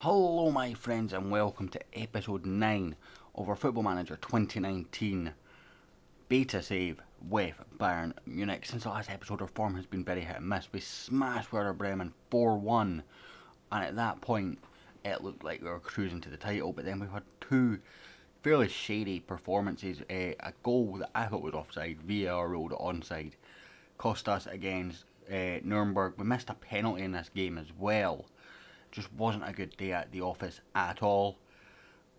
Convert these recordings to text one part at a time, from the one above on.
Hello my friends and welcome to episode 9 of our Football Manager 2019 beta save with Bayern Munich. Since the last episode our form has been very hit and miss. We smashed Werder Bremen 4-1 and at that point it looked like we were cruising to the title, but then we've had two fairly shady performances. A goal that I thought was offside, VAR ruled it onside, cost us against Nuremberg. We missed a penalty in this game as well. Just wasn't a good day at the office at all.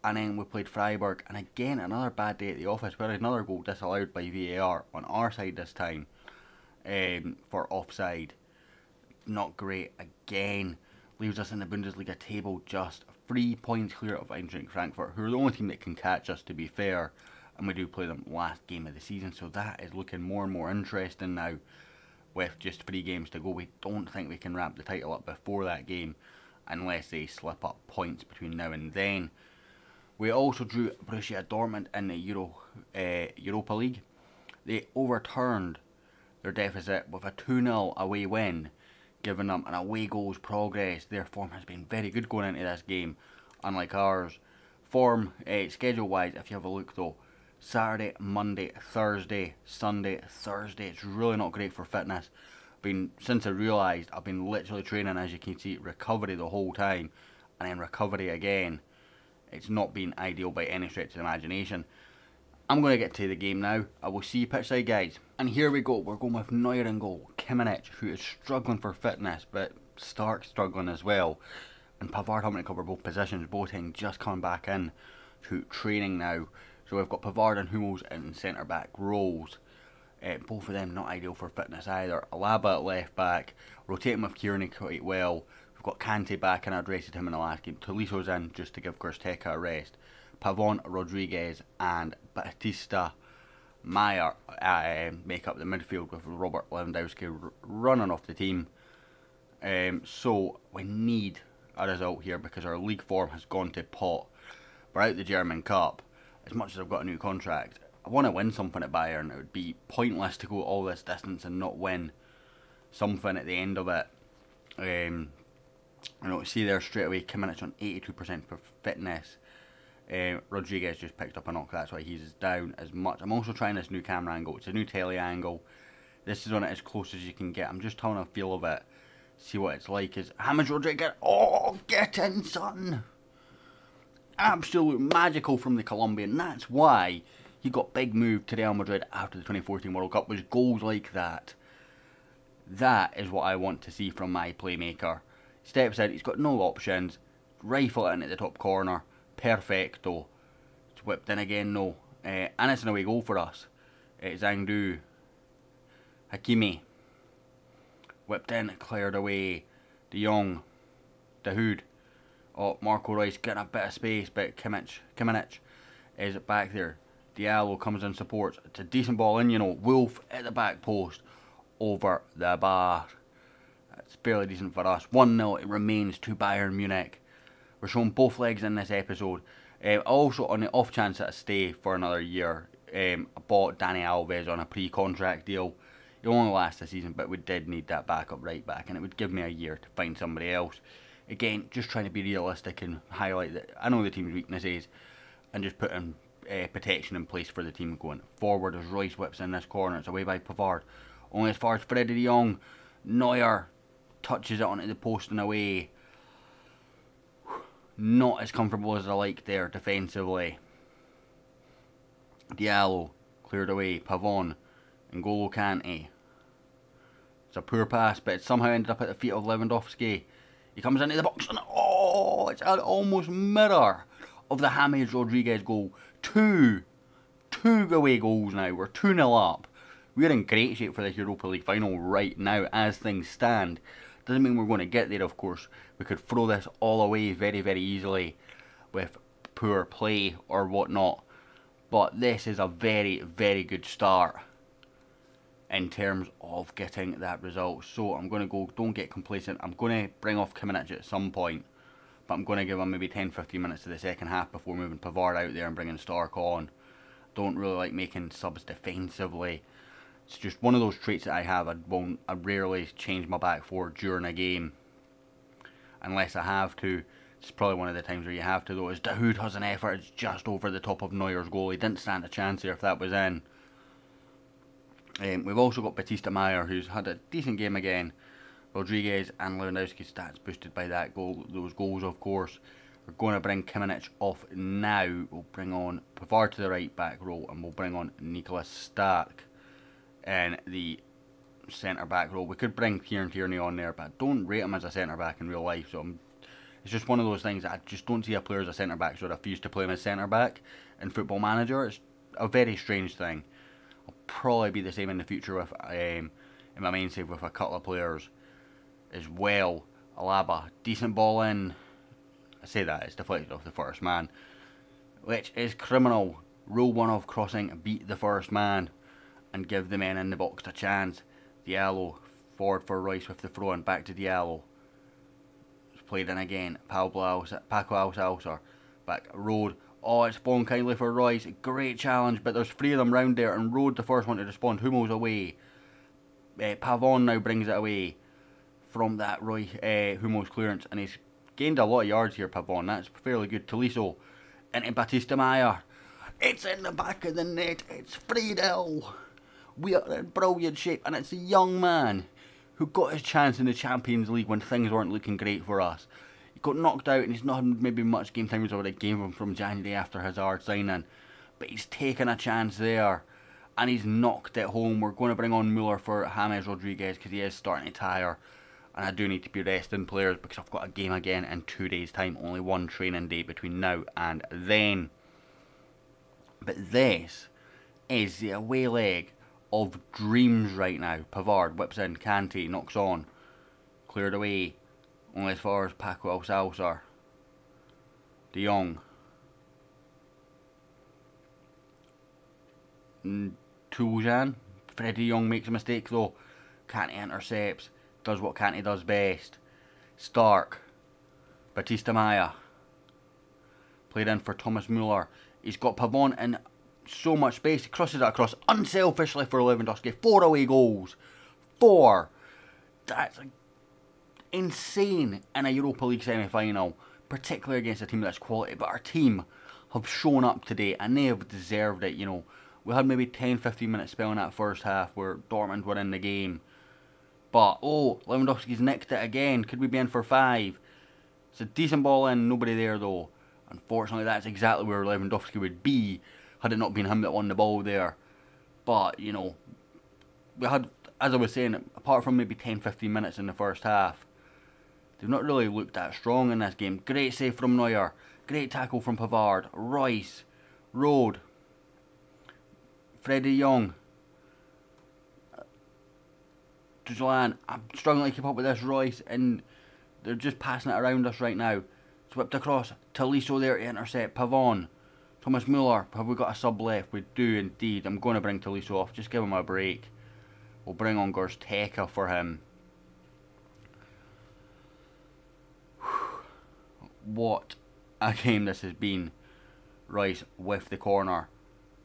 And then we played Freiburg, and again another bad day at the office, where another goal disallowed by VAR on our side this time for offside. Not great again. Leaves us in the Bundesliga table just 3 points clear of Eintracht Frankfurt, who are the only team that can catch us, to be fair, and we do play them last game of the season, so that is looking more and more interesting now. With just 3 games to go, we don't think we can wrap the title up before that game, unless they slip up points between now and then. We also drew Borussia Dortmund in the Europa League. They overturned their deficit with a 2-0 away win, giving them an away goals progress. Their form has been very good going into this game, unlike ours. Form, schedule-wise, if you have a look though, Saturday, Monday, Thursday, Sunday, Thursday. It's really not great for fitness. Since I realised, I've been literally training, as you can see, recovery the whole time, and then recovery again. It's not been ideal by any stretch of the imagination. I'm going to get to the game now. I will see you pitch side, guys. And here we go. We're going with Neuer in goal, Kimmich, who is struggling for fitness, but Stark struggling as well, and Pavard having to cover both positions. Boateng just coming back in to training now. So we've got Pavard and Hummels in centre back roles. Both of them not ideal for fitness either. Alaba at left back, rotating with Kearney quite well. We've got Kante back, and I'd rested him in the last game. Toliso's in just to give Gersteka a rest. Pavon, Rodriguez and Batista Meyer make up the midfield, with Robert Lewandowski running off the team. So we need a result here because our league form has gone to pot. We're out the German Cup. As much as I've got a new contract, I want to win something at Bayern. It would be pointless to go all this distance and not win something at the end of it. See there straight away, Kimmich on 82% for fitness. Rodriguez just picked up a knock, that's why he's down as much. I'm also trying this new camera angle. It's a new tele angle. This is on it as close as you can get. I'm just having a feel of it. See what it's like. Is James Rodriguez? Oh, get in, son! Absolute magical from the Colombian. That's why he got big move to Real Madrid after the 2014 World Cup, was goals like that. That is what I want to see from my playmaker. Steps in, he's got no options. Rifle it in at the top corner. Perfecto. It's whipped in again, no. And it's an away goal for us. Zangdu. Hakimi. Whipped in, cleared away. De Jong. Dahoud. Oh, Marco Reus getting a bit of space, but Kimmich is back there. Diallo comes in support. It's a decent ball in, Wolf at the back post. Over the bar. That's fairly decent for us. 1-0, it remains to Bayern Munich. We're showing both legs in this episode. Also, on the off chance that I stay for another year, I bought Dani Alves on a pre-contract deal. It only lasts a season, but we did need that backup right back, and it would give me a year to find somebody else. Again, just trying to be realistic and highlight that I know the team's weaknesses, and just putting protection in place for the team going forward. As Royce whips in this corner, it's away by Pavard. Only as far as Freddy de Jong. Neuer touches it onto the post and away. Not as comfortable as I like there defensively. Diallo cleared away. Pavon. N'Golo Kante. It's a poor pass, but it somehow ended up at the feet of Lewandowski. He comes into the box and it's an almost mirror of the James Rodriguez goal. Two away goals now. We're 2-0 up. We're in great shape for the Europa League final right now as things stand. Doesn't mean we're going to get there, of course. We could throw this all away very, very easily with poor play or whatnot. But this is a very, very good start in terms of getting that result. So I'm going to go, don't get complacent. I'm going to bring off Kimmich at some point. But I'm going to give him maybe 10-15 minutes to the second half before moving Pavard out there and bringing Stark on. Don't really like making subs defensively. It's just one of those traits that I have. I rarely change my back four during a game. Unless I have to. It's probably one of the times where you have to, though, is Dahoud has an effort. It's just over the top of Neuer's goal. He didn't stand a chance there if that was in. We've also got Batista Meyer, who's had a decent game again. Rodriguez and Lewandowski's stats boosted by that goal. Those goals, of course. We're going to bring Kimmich off now. We'll bring on Pavard to the right back row, and we'll bring on Nicholas Stark in the centre back role. We could bring Kieran Tierney on there, but I don't rate him as a centre back in real life. So it's just one of those things that I just don't see a player as a centre back, so I refuse to play him as centre back in Football Manager. It's a very strange thing. I'll probably be the same in the future with in my main save with a couple of players as well. Alaba, decent ball in. I say that, it's deflected off the first man, which is criminal. Rule one of crossing, beat the first man and give the men in the box a chance. Diallo, forward for Royce with the throw in, back to Diallo. It's played in again. Paco Alcácer, back Road. Oh, it's spawned kindly for Royce. Great challenge, but there's three of them round there, and Road, the first one to respond. Hummels away. Pavon now brings it away from that Hummels clearance, and he's gained a lot of yards here, Pavon. That's fairly good. Tolisso into Batista Meyer. It's in the back of the net. It's 3-0. We are in brilliant shape, and it's a young man who got his chance in the Champions League when things weren't looking great for us. He got knocked out, and he's not had maybe much game time. He was already gave him from January after Hazard signing, but he's taken a chance there, and he's knocked it home. We're going to bring on Muller for James Rodriguez because he is starting to tire. And I do need to be resting players because I've got a game again in 2 days' time. Only one training day between now and then. But this is the away leg of dreams right now. Pavard whips in, Kante knocks on. Cleared away. Only as far as Paco Alcácer. De Jong. Tujan. Freddie de Jong makes a mistake though. Kante intercepts. Does what Kante does best. Stark. Batista Meyer. Played in for Thomas Muller. He's got Pavon in so much space. He crosses it across unselfishly for Lewandowski. 4 away goals. 4. That's insane in a Europa League semi-final. Particularly against a team that's quality. But our team have shown up today and they have deserved it. You know, we had maybe 10-15 minutes spell in that first half where Dortmund were in the game. But, oh, Lewandowski's nicked it again. Could we be in for 5? It's a decent ball in. Nobody there, though. Unfortunately, that's exactly where Lewandowski would be had it not been him that won the ball there. But, you know, we had, as I was saying, apart from maybe 10-15 minutes in the first half, they've not really looked that strong in this game. Great save from Neuer. Great tackle from Pavard. Royce. Road. Freddie de Jong. I'm struggling to keep up with this Royce, and they're just passing it around us right now. It's whipped across. Tolisso there to intercept. Pavon. Thomas Muller. Have we got a sub left? We do indeed. I'm going to bring Tolisso off. Just give him a break. We'll bring on Goretzka for him. What a game this has been. Royce with the corner.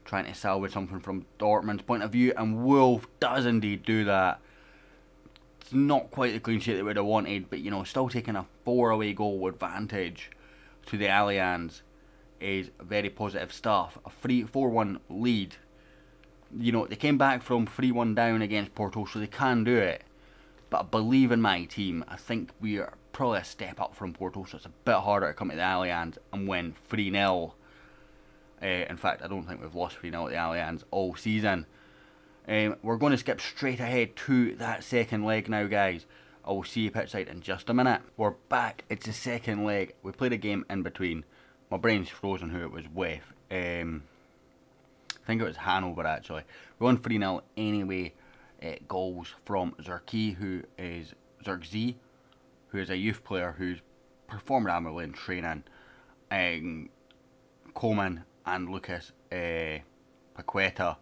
Trying to salvage something from Dortmund's point of view, and Wolf does indeed do that. It's not quite the clean sheet that we would have wanted, but you know, still taking a 4 away goal advantage to the Allianz is very positive stuff. A 4-1 lead. You know, they came back from 3-1 down against Porto, so they can do it. But I believe in my team. I think we are probably a step up from Porto, so it's a bit harder to come to the Allianz and win 3-0. In fact, I don't think we've lost 3-0 at the Allianz all season. We're going to skip straight ahead to that second leg now, guys. I will see you pitchside in just a minute. We're back. It's the second leg. We played a game in between. My brain's frozen who it was with. I think it was Hanover, actually. We won 3-0 anyway. Goals from Zirkzee, who is a youth player who's performed admirably in training. Coleman and Lucas Paqueta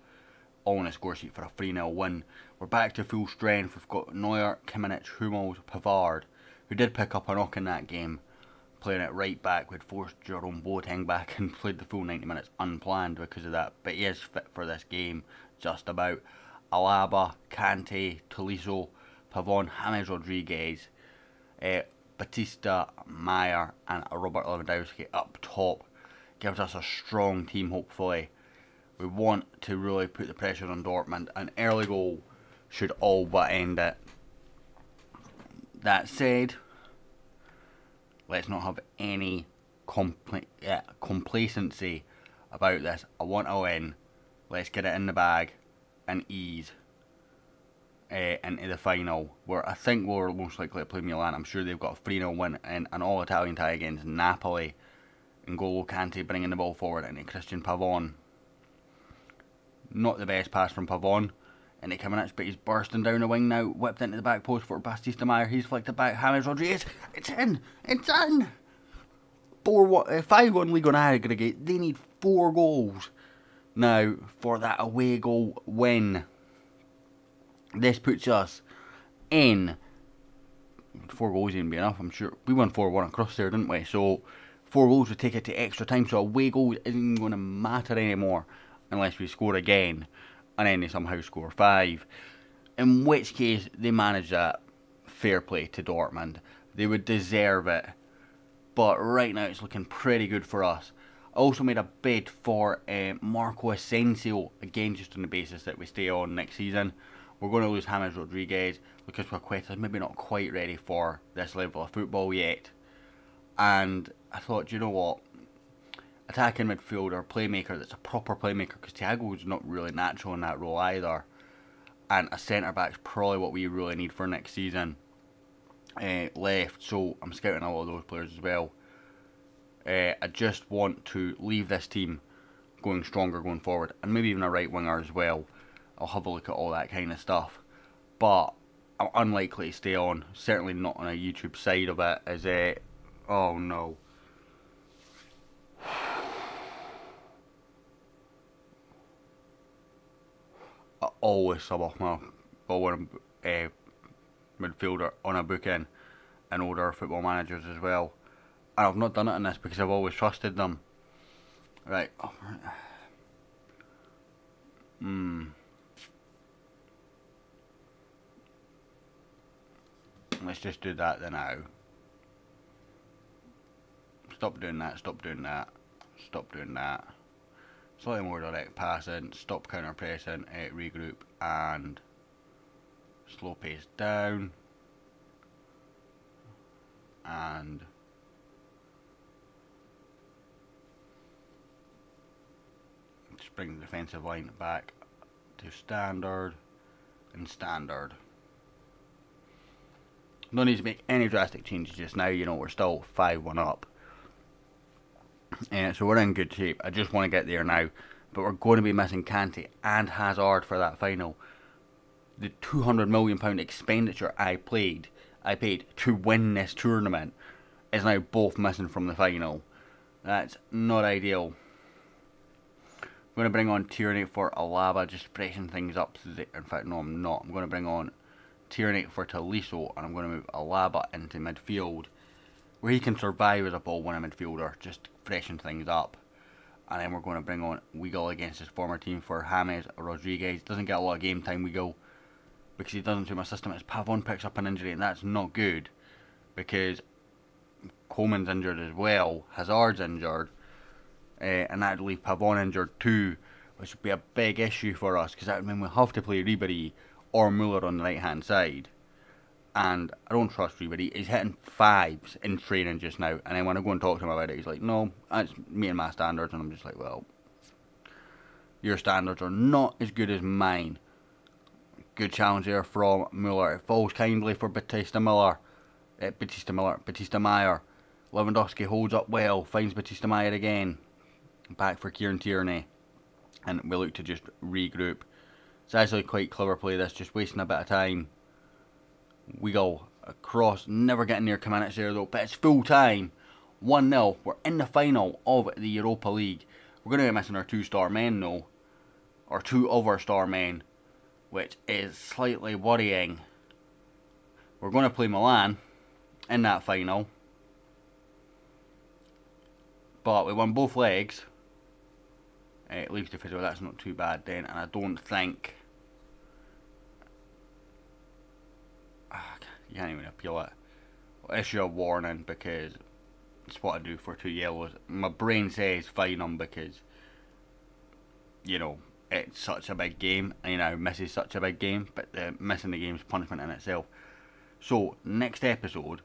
all on the score sheet for a 3-0 win. We're back to full strength. We've got Neuer, Kimmich, Hummels, Pavard, who did pick up a knock in that game, playing it right back. We'd forced Jerome Boateng back and played the full 90 minutes unplanned because of that. But he is fit for this game, just about. Alaba, Kante, Tolisso, Pavon, James Rodriguez. Batista, Meyer and Robert Lewandowski up top gives us a strong team, hopefully. We want to really put the pressure on Dortmund. An early goal should all but end it. That said, let's not have any complacency about this. I want a win. Let's get it in the bag and ease into the final, where I think we're most likely to play Milan. I'm sure they've got a 3-0 win in an all-Italian tie against Napoli. N'Golo Kante bringing the ball forward into Christian Pavon. Not the best pass from Pavon into Kamenich, but he's bursting down the wing now, whipped into the back post for Batista Meyer. He's flicked it back, James Rodriguez. It's in! It's in! 5-1 league on aggregate. They need 4 goals now for that away goal win. This puts us in 4 goals wouldn't be enough, I'm sure. We won 4-1 across there, didn't we? So 4 goals would take it to extra time, so away goals isn't going to matter anymore unless we score again and then they somehow score 5. In which case they manage that. Fair play to Dortmund. They would deserve it. But right now it's looking pretty good for us. I also made a bid for Marco Asensio, again just on the basis that we stay on next season. We're going to lose James Rodriguez. Lucas Paqueta's maybe not quite ready for this level of football yet. And I thought, you know what? Attacking midfielder, playmaker that's a proper playmaker, because Thiago's not really natural in that role either. And a centre back's probably what we really need for next season. Left, so I'm scouting a lot of those players as well. I just want to leave this team going stronger going forward, and maybe even a right winger as well. I'll have a look at all that kind of stuff, but I'm unlikely to stay on, certainly not on a YouTube side of it, as oh no. I always sub off my ball midfielder on a booking in older football managers as well. And I've not done it in this because I've always trusted them. Right. Oh, Let's just do that then now. Stop doing that, stop doing that, stop doing that. Slightly more direct passing, stop counter pressing, regroup and slow pace down. And just bring the defensive line back to standard and standard. No need to make any drastic changes just now, you know, we're still 5-1 up. So we're in good shape. I just want to get there now. But we're going to be missing Kante and Hazard for that final. The £200 million expenditure I paid to win this tournament is now both missing from the final. That's not ideal. I'm going to bring on Tierney for Alaba, just freshen things up. In fact, no, I'm not. I'm going to bring on Tierney for Tolisso, and I'm going to move Alaba into midfield, where he can survive as a ball-winning midfielder, just freshen things up. And then we're going to bring on Weigl against his former team for James Rodriguez. Doesn't get a lot of game time, Weigl, because he doesn't suit my system. As Pavon picks up an injury, and that's not good, because Coleman's injured as well, Hazard's injured, and that'd leave Pavon injured too, which would be a big issue for us, because that would mean we'll have to play Ribéry or Muller on the right hand side. And I don't trust Ribéry. He's hitting 5s in training just now, and then when I go and talk to him about it, he's like, no, that's meeting my standards. And I'm just like, well, your standards are not as good as mine. Good challenge there from Muller. It falls kindly for Batista Meyer. Lewandowski holds up well, finds Batista Meyer again. Back for Kieran Tierney, and we look to just regroup. It's actually quite clever play this, just wasting a bit of time. We go across, never getting near Kamenich there though, but it's full time. 1-0, we're in the final of the Europa League. We're going to be missing our 2-star men though, or 2 of our star men, which is slightly worrying. We're going to play Milan in that final, but we won both legs. It leaves the physio, that's not too bad then, and I don't think you can't even appeal it. I'll issue a warning because it's what I do for 2 yellows. My brain says fine them because, you know, it's such a big game, and you know, misses such a big game, but missing the game's punishment in itself. So, next episode,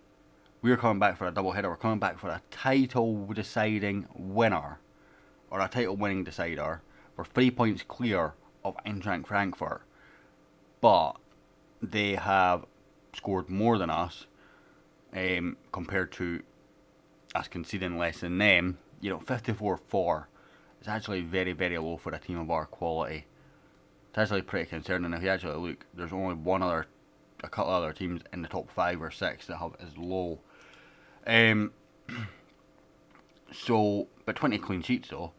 we're coming back for a double header. We're coming back for a title deciding winner, or a title winning decider. We're 3 points clear of Eintracht Frankfurt, but they have scored more than us, compared to us conceding less than them. You know, 54-4 is actually very, very low for a team of our quality. It's actually pretty concerning. If you actually look, there's only a couple other teams in the top 5 or 6 that have as low. So, but 20 clean sheets though.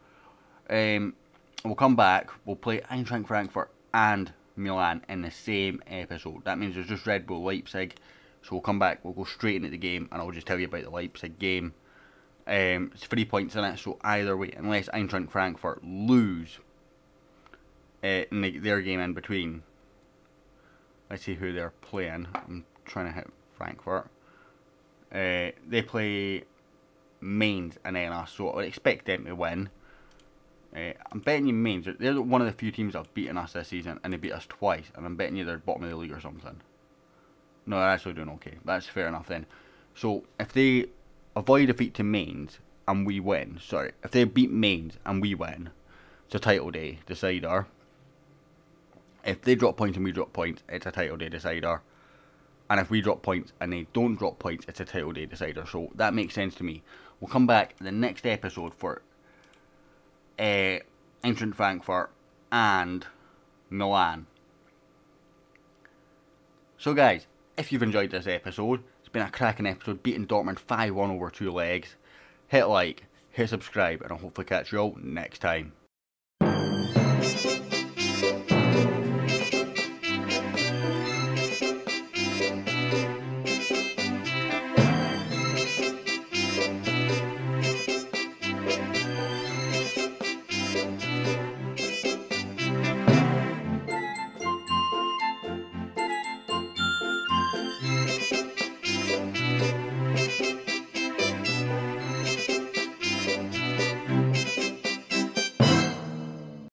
We'll come back. We'll play Eintracht Frankfurt and Milan in the same episode. That means there's just Red Bull Leipzig. So we'll come back. We'll go straight into the game, and I'll just tell you about the Leipzig game. It's 3 points in it, so either way, unless Eintracht Frankfurt lose their game in between. Let's see who they're playing. I'm trying to hit Frankfurt. They play Mainz and then us, so I would expect them to win. I'm betting you Mainz. They're one of the few teams that have beaten us this season, and they beat us twice, and I'm betting you they're bottom of the league or something. No, they're actually doing okay. That's fair enough then. So, if they avoid defeat to Mainz and we win, sorry, if they beat Mainz and we win, it's a title day decider. If they drop points and we drop points, it's a title day decider. And if we drop points and they don't drop points, it's a title day decider. So that makes sense to me. We'll come back the next episode for Eintracht Frankfurt and Milan. So guys, if you've enjoyed this episode, it's been a cracking episode, beating Dortmund 5-1 over 2 legs. Hit like, hit subscribe, and I'll hopefully catch you all next time.